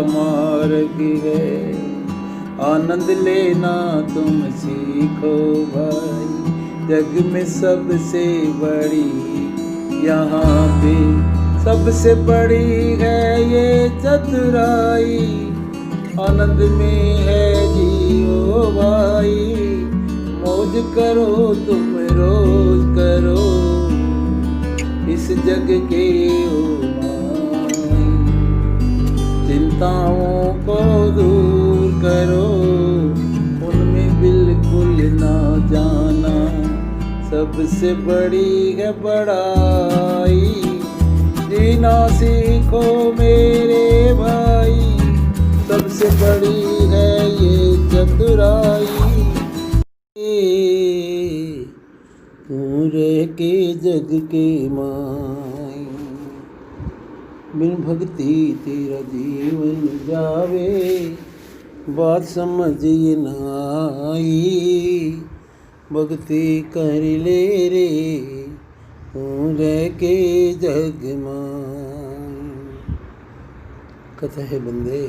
मार्ग है, आनंद लेना तुम सीखो भाई। जग में सबसे बड़ी यहाँ पे सबसे बड़ी है ये चतुराई। आनंद में है जियो भाई, मौज करो तुम रोज करो इस जग के ओ माई। चिंताओं को दूर करो, उनमें बिल्कुल ना जाना, सबसे बड़ी है बड़ाई। जीना सीखो मेरे भाई, सबसे बड़ी है ये चतुराई। तू रह के जग के माई, बिन भक्ति तेरा जीवन जावे, बात समझ ये न आई। भक्ति कर ले रे तू रह के जग माई। कथा है बंदे,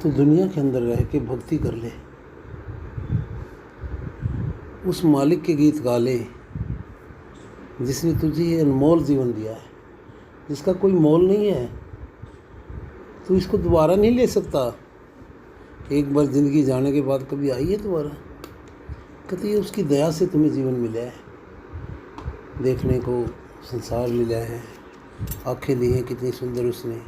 तू दुनिया के अंदर रह के भक्ति कर ले, उस मालिक के गीत गा ले जिसने तुझे ये अनमोल जीवन दिया है, जिसका कोई मोल नहीं है। तू इसको दोबारा नहीं ले सकता। एक बार ज़िंदगी जाने के बाद कभी आई है दोबारा? कहते ये उसकी दया से तुम्हें जीवन मिला है, देखने को संसार मिला है, आँखें दी हैं कितनी सुंदर उसने,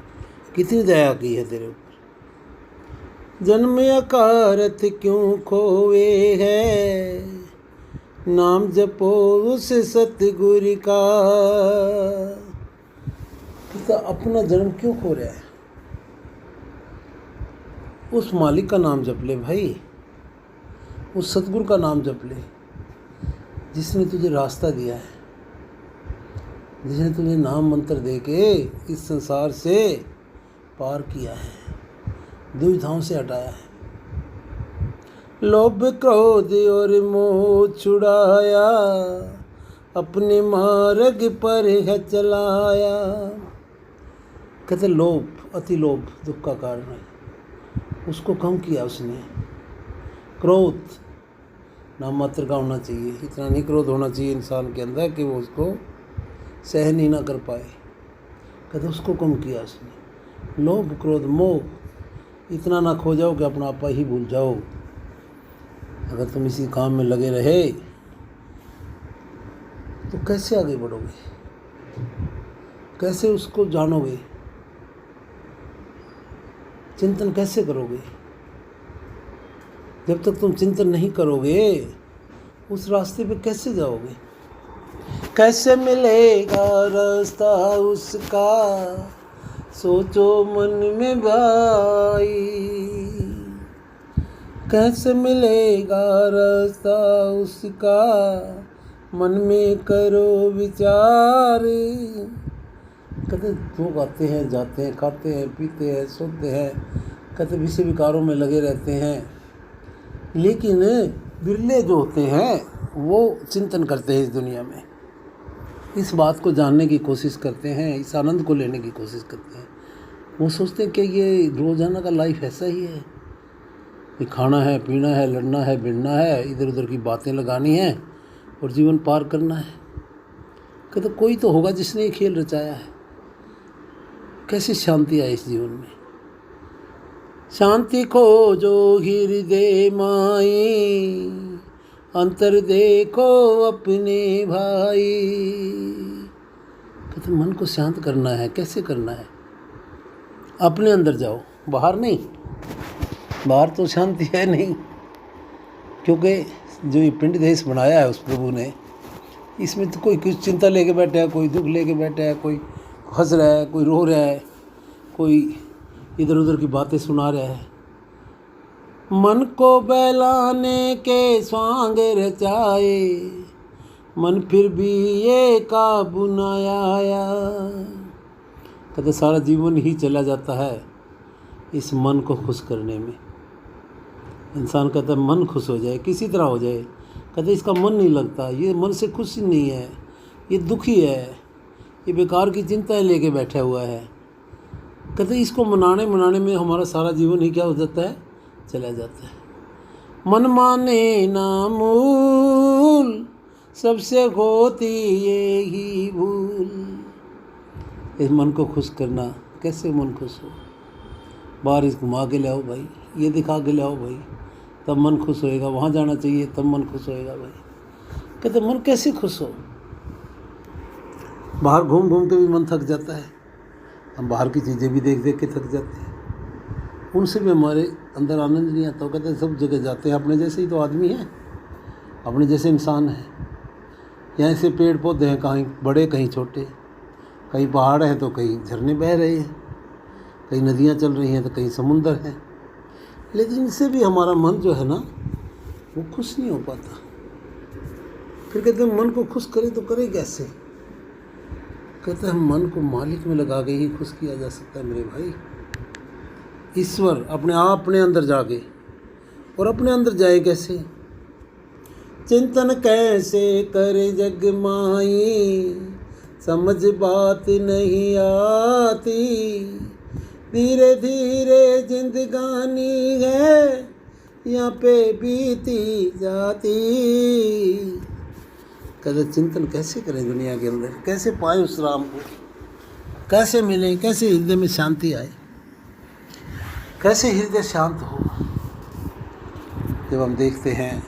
कितनी दया की है तेरे ऊपर। जन्म अकारथ क्यों खोए है, नाम जपो उस सतगुरु का। तो अपना जन्म क्यों खो रहा है? उस मालिक का नाम जप ले भाई, उस सतगुरु का नाम जप ले जिसने तुझे रास्ता दिया है, जिसने तुझे नाम मंत्र दे के इस संसार से पार किया है, दुविधाओं से हटाया है। लोभ क्रोध और मोह छुड़ाया, अपने मार्ग पर है चलाया। कहते लोभ, अति लोभ दुख का कारण है, उसको कम किया उसने। क्रोध नाम मात्र का होना चाहिए, इतना नहीं क्रोध होना चाहिए इंसान के अंदर कि वो उसको सहन ही ना कर पाए। कहते उसको कम किया उसने। लोभ क्रोध मोह इतना ना खो जाओ कि अपना आपा ही भूल जाओ। अगर तुम इसी काम में लगे रहे तो कैसे आगे बढ़ोगे, कैसे उसको जानोगे, चिंतन कैसे करोगे? जब तक तुम चिंतन नहीं करोगे उस रास्ते पे कैसे जाओगे? कैसे मिलेगा रास्ता उसका, सोचो मन में भाई। कैसे मिलेगा रास्ता उसका, मन में करो विचार। कहते लोग आते हैं जाते हैं, खाते हैं पीते हैं सोते हैं, कहते विषय विकारों में लगे रहते हैं, लेकिन बिरले जो होते हैं वो चिंतन करते हैं इस दुनिया में, इस बात को जानने की कोशिश करते हैं, इस आनंद को लेने की कोशिश करते हैं। वो सोचते हैं कि ये रोज़ाना का लाइफ ऐसा ही है, ये खाना है पीना है लड़ना है भिड़ना है, इधर उधर की बातें लगानी है और जीवन पार करना है। कहते कोई तो होगा जिसने ये खेल रचाया है। कैसे शांति आए इस जीवन में? शांति खोजो हृदय माई, अंतर देखो अपने भाई। कहते मन को शांत करना है। कैसे करना है? अपने अंदर जाओ, बाहर नहीं। बाहर तो शांति है नहीं, क्योंकि जो ये पिंड देश बनाया है उस प्रभु ने, इसमें तो कोई कुछ चिंता लेके बैठा है, कोई दुख लेके बैठा है, कोई हंस रहा है, कोई रो रहा है, कोई इधर उधर की बातें सुना रहा है। मन को बहलाने के स्वांग रचाए, मन फिर भी ये काबू न आया। कहते सारा जीवन ही चला जाता है इस मन को खुश करने में। इंसान कहता है मन खुश हो जाए, किसी तरह हो जाए। कहते इसका मन नहीं लगता, ये मन से खुश नहीं है, ये दुखी है, ये बेकार की चिंताएं लेके बैठा हुआ है। कहते इसको मनाने में हमारा सारा जीवन ही क्या हो जाता है, चला जाता है। मन माने ना मूल, सबसे होती यही भूल। इस मन को खुश करना, कैसे मन खुश हो? बाहर इस घुमा के ले आओ भाई, ये दिखा के ले आओ भाई, तब मन खुश होएगा। वहाँ जाना चाहिए तब मन खुश होएगा भाई। कहते मन कैसे खुश हो? बाहर घूम घूम के भी मन थक जाता है, हम बाहर की चीज़ें भी देख देख के थक जाते हैं, उनसे भी हमारे अंदर आनंद नहीं आता। कहते हैं सब जगह जाते हैं, अपने जैसे ही तो आदमी हैं, अपने जैसे इंसान हैं। यहाँ से पेड़ पौधे हैं, कहीं बड़े कहीं छोटे, कहीं पहाड़ हैं तो कहीं झरने बह रहे हैं, कहीं नदियाँ चल रही हैं तो कहीं समुंदर है। लेकिन इनसे भी हमारा मन जो है ना वो खुश नहीं हो पाता। फिर कहते हैं मन को खुश करें तो करें कैसे? कहते हैं मन को मालिक में लगा के ही खुश किया जा सकता है मेरे भाई। ईश्वर अपने आप अपने अंदर जाके, और अपने अंदर जाए कैसे? चिंतन कैसे करे जग माई, समझ बात नहीं आती। धीरे धीरे जिंदगानी है, यहाँ पे बीती जाती। कहते चिंतन कैसे करें दुनिया के अंदर, कैसे पाए उस राम को, कैसे मिले, कैसे हृदय में शांति आए, कैसे हृदय शांत हो। जब हम देखते हैं,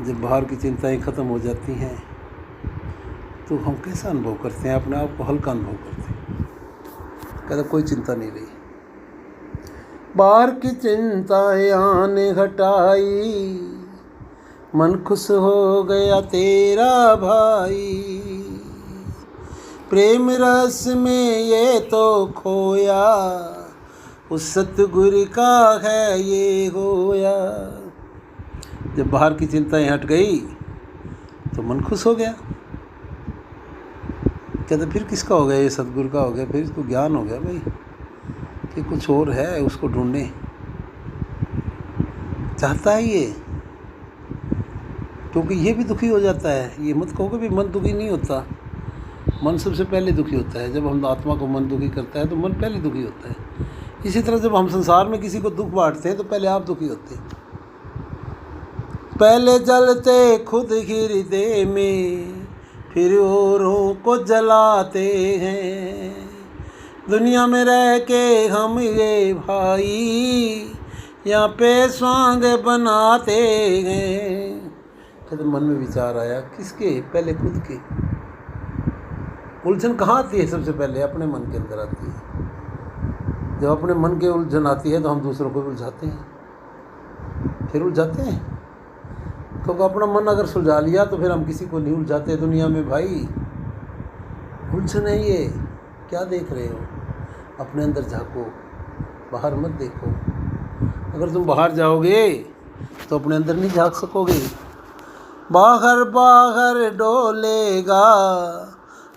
जब बाहर की चिंताएं ख़त्म हो जाती हैं तो हम कैसा अनुभव करते हैं, अपने आप को हल्का अनुभव करते हैं। कहते कोई चिंता नहीं रही, बाहर की चिंताएं आने हटाई, मन खुश हो गया तेरा भाई। प्रेम रस में ये तो खोया, उस सतगुरु का है ये होया। जब बाहर की चिंताएं हट गई तो मन खुश हो गया। कहते फिर किसका हो गया? ये सतगुरु का हो गया, फिर इसको ज्ञान हो गया भाई कि कुछ और है, उसको ढूंढने चाहता है ये। क्योंकि ये भी दुखी हो जाता है। ये मत कहो कि भी मन दुखी नहीं होता, मन सबसे पहले दुखी होता है। जब हम आत्मा को मन दुखी करता है तो मन पहले दुखी होता है। इसी तरह जब हम संसार में किसी को दुख बांटते हैं तो पहले आप दुखी होते हैं। पहले जलते खुद हृदय में, फिर औरों को जलाते हैं। दुनिया में रह के हम ये भाई, यहाँ पे स्वांग बनाते हैं। कहते मन में विचार आया, किसके? पहले खुद के। उलझन कहाँ आती है? सबसे पहले अपने मन के अंदर आती है। जब अपने मन के उलझन आती है तो हम दूसरों को भी उलझाते हैं, फिर उलझाते हैं। तो अपना मन अगर सुलझा लिया तो फिर हम किसी को नहीं उलझाते दुनिया में भाई। उलझन है ये, क्या देख रहे हो? अपने अंदर झाँको, बाहर मत देखो। अगर तुम बाहर जाओगे तो अपने अंदर नहीं झाँक सकोगे। बाहर बाहर डोलेगा,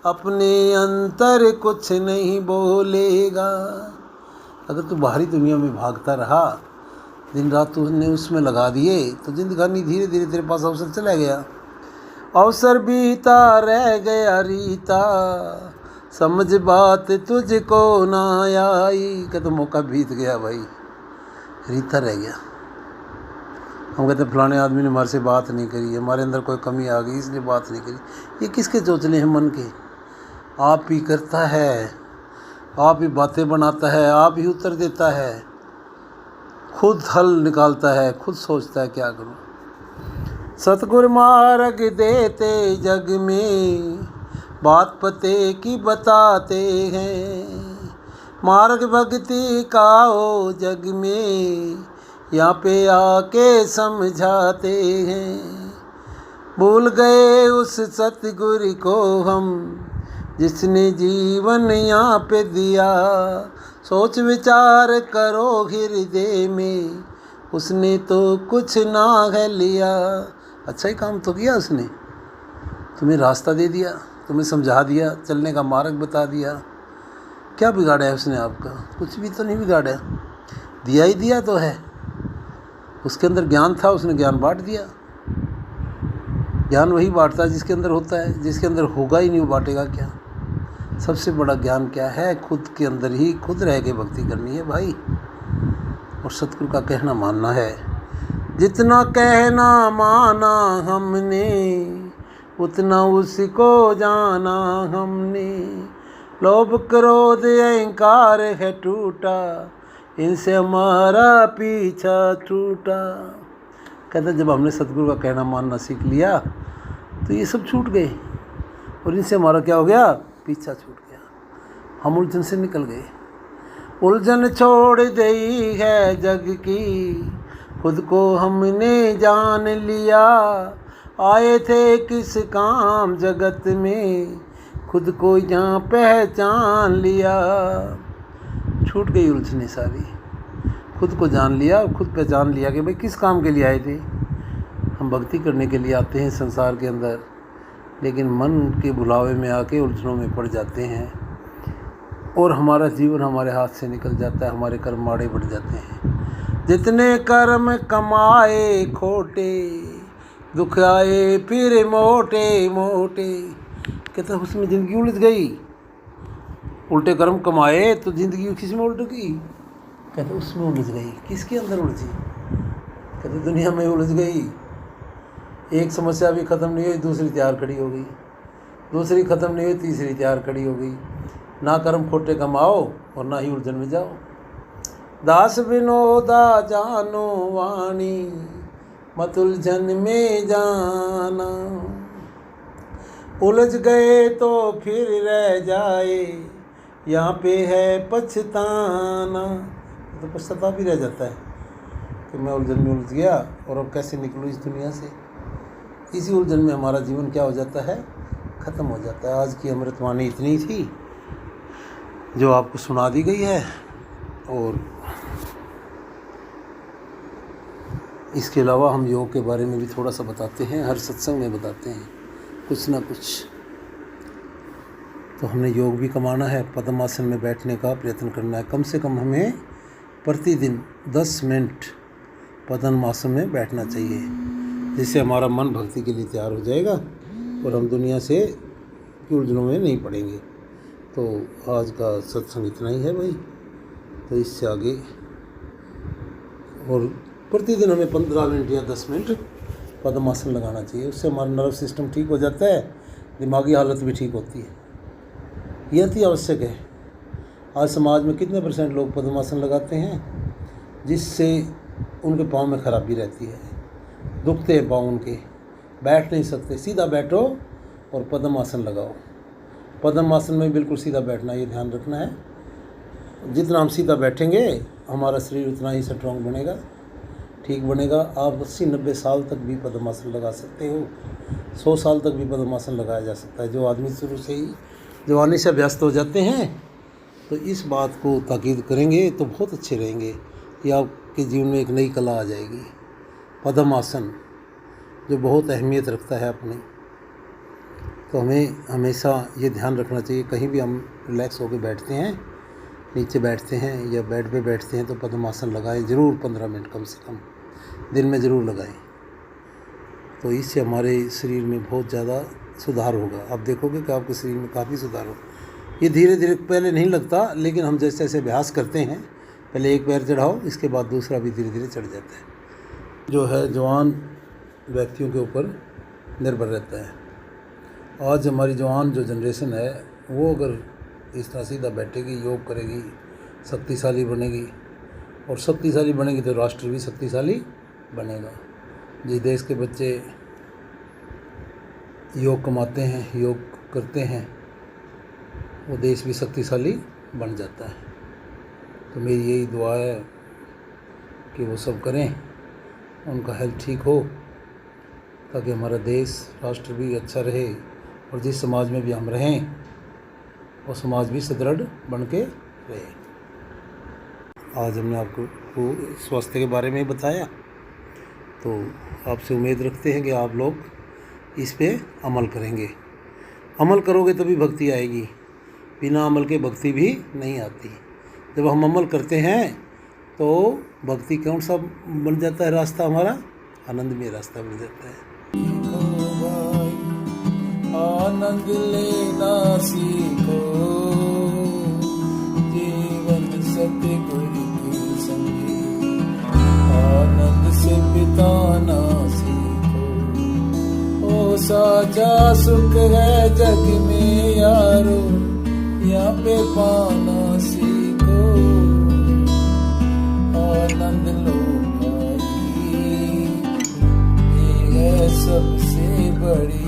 अपने अंतर कुछ नहीं बोलेगा। अगर तू बाहरी दुनिया में भागता रहा, दिन रात तूने उसमें लगा दिए, तो जिंदगानी धीरे धीरे तेरे पास अवसर चला गया। अवसर बीता रह गया रीता, समझ बात तुझको ना आई। कहते मौका बीत गया भाई, रीता रह गया। हम कहते फलाने आदमी ने हमारे से बात नहीं करी, हमारे अंदर कोई कमी आ गई इसलिए बात नहीं करी। ये किसके चोचले हैं मन के? आप ही करता है, आप ही बातें बनाता है, आप ही उत्तर देता है, खुद हल निकालता है, खुद सोचता है क्या करूं। सतगुरु मार्ग देते जग में, बात पते की बताते हैं। मार्ग भक्ति का ओ जग में, यहाँ पे आके समझाते हैं। भूल गए उस सतगुरु को हम, जिसने जीवन यहाँ पे दिया। सोच विचार करो हृदय में, उसने तो कुछ ना है लिया। अच्छा ही काम तो किया उसने, तुम्हें रास्ता दे दिया, तुम्हें समझा दिया, चलने का मार्ग बता दिया। क्या बिगाड़ा है उसने आपका? कुछ भी तो नहीं बिगाड़ा, दिया ही दिया तो है। उसके अंदर ज्ञान था, उसने ज्ञान बांट दिया। ज्ञान वही बांटता है जिसके अंदर होता है, जिसके अंदर होगा ही नहीं वो बांटेगा क्या? सबसे बड़ा ज्ञान क्या है? खुद के अंदर ही खुद रह के भक्ति करनी है भाई। और सतगुरु का कहना मानना है। जितना कहना माना हमने, उतना उसको जाना हमने। लोभ क्रोध अहंकार है टूटा, इनसे हमारा पीछा छूटा। कहते जब हमने सतगुरु का कहना मानना सीख लिया तो ये सब छूट गए और इनसे हमारा क्या हो गया? पीछा छूट गया। हम उलझन से निकल गए। उलझन छोड़ दी है जग की, खुद को हमने जान लिया। आए थे किस काम जगत में, खुद को यहाँ पहचान लिया। छूट गई उलझने सारी, खुद को जान लिया और खुद पहचान लिया कि भाई किस काम के लिए आए थे। हम भक्ति करने के लिए आते हैं संसार के अंदर, लेकिन मन के बुलावे में आके उलझनों में पड़ जाते हैं और हमारा जीवन हमारे हाथ से निकल जाता है, हमारे कर्म माड़े बढ़ जाते हैं। जितने कर्म कमाए खोटे, दुख आए फिर मोटे मोटे। कहता उसमें ज़िंदगी उलझ गई। उल्टे कर्म कमाए तो ज़िंदगी किस में उलट गई? कहते उसमें उलझ गई। किसके अंदर उलझी? कहते दुनिया में उलझ गई। एक समस्या भी ख़त्म नहीं हुई, दूसरी तैयार खड़ी हो गई। दूसरी ख़त्म नहीं हुई, तीसरी तैयार खड़ी हो गई। ना कर्म खोटे कमाओ और ना ही उलझन में जाओ। दास विनोदा जानो वाणी, मत उलझन में जाना। उलझ गए तो फिर रह जाए, यहाँ पे है पछताना। तो पछतावा भी रह जाता है कि मैं उलझन में उलझ गया और अब कैसे निकलूँ इस दुनिया से। इसी उलझन में हमारा जीवन क्या हो जाता है? ख़त्म हो जाता है। आज की अमृतवाणी इतनी थी जो आपको सुना दी गई है, और इसके अलावा हम योग के बारे में भी थोड़ा सा बताते हैं। हर सत्संग में बताते हैं कुछ ना कुछ। तो हमने योग भी कमाना है, पद्मासन में बैठने का प्रयत्न करना है। कम से कम हमें प्रतिदिन 10 मिनट पद्मासन में बैठना चाहिए, जिससे हमारा मन भक्ति के लिए तैयार हो जाएगा और हम दुनिया से उलझनों में नहीं पड़ेंगे। तो आज का सत्संग इतना ही है भाई। तो इससे आगे और प्रतिदिन हमें 15 मिनट या 10 मिनट पद्मासन लगाना चाहिए। उससे हमारा नर्व सिस्टम ठीक हो जाता है, दिमागी हालत भी ठीक होती है। ये अति आवश्यक है। आज समाज में कितने % लोग पद्मासन लगाते हैं, जिससे उनके पाँव में खराबी रहती है, दुखते हैं पाँव उनके, बैठ नहीं सकते। सीधा बैठो और पद्मासन लगाओ। पद्मासन में बिल्कुल सीधा बैठना, ये ध्यान रखना है। जितना हम सीधा बैठेंगे हमारा शरीर उतना ही स्ट्रॉन्ग बनेगा, ठीक बनेगा। आप 80-90 साल तक भी पद्मासन लगा सकते हो। 100 साल तक भी पद्मासन लगाया जा सकता है। जो आदमी शुरू से ही जवानी से अभ्यस्त हो जाते हैं तो इस बात को ताकीद करेंगे तो बहुत अच्छे रहेंगे कि आपके जीवन में एक नई कला आ जाएगी। पद्मासन जो बहुत अहमियत रखता है अपनी। तो हमें हमेशा ये ध्यान रखना चाहिए, कहीं भी हम रिलैक्स होकर बैठते हैं, नीचे बैठते हैं या बेड पे बैठते हैं, तो पद्मासन लगाएं ज़रूर। 15 मिनट कम से कम दिन में ज़रूर लगाएं। तो इससे हमारे शरीर में बहुत ज़्यादा सुधार होगा। आप देखोगे कि आपके शरीर में काफ़ी सुधार होगा। ये धीरे धीरे पहले नहीं लगता, लेकिन हम जैसे जैसे अभ्यास करते हैं, पहले एक पैर चढ़ाओ, इसके बाद दूसरा भी धीरे धीरे चढ़ जाता है। जो है जवान व्यक्तियों के ऊपर निर्भर रहता है। आज हमारी जवान जो जनरेशन है वो अगर इस तरह सीधा बैठेगी, योग करेगी, शक्तिशाली बनेगी, और शक्तिशाली बनेगी तो राष्ट्र भी शक्तिशाली बनेगा। जिस देश के बच्चे योग कमाते हैं, योग करते हैं, वो देश भी शक्तिशाली बन जाता है। तो मेरी यही दुआ है कि वो सब करें, उनका हेल्थ ठीक हो, ताकि हमारा देश, राष्ट्र भी अच्छा रहे, और जिस समाज में भी हम रहें वो समाज भी सुदृढ़ बन के रहे। आज हमने आपको स्वास्थ्य के बारे में बताया, तो आपसे उम्मीद रखते हैं कि आप लोग इस पे अमल करेंगे। अमल करोगे तभी भक्ति आएगी, बिना अमल के भक्ति भी नहीं आती। जब हम अमल करते हैं तो भक्ति कौन सा बन जाता है रास्ता हमारा? आनंदमय रास्ता बन जाता है। आनंद लेना सीखो, जीवन सतगुरु की संगी, आनंद से बिताना सीखो। ओ साजा सुख है जग में यारो, यहाँ पे पाना सीखो, आनंद लो भाई, ये है सबसे बड़ी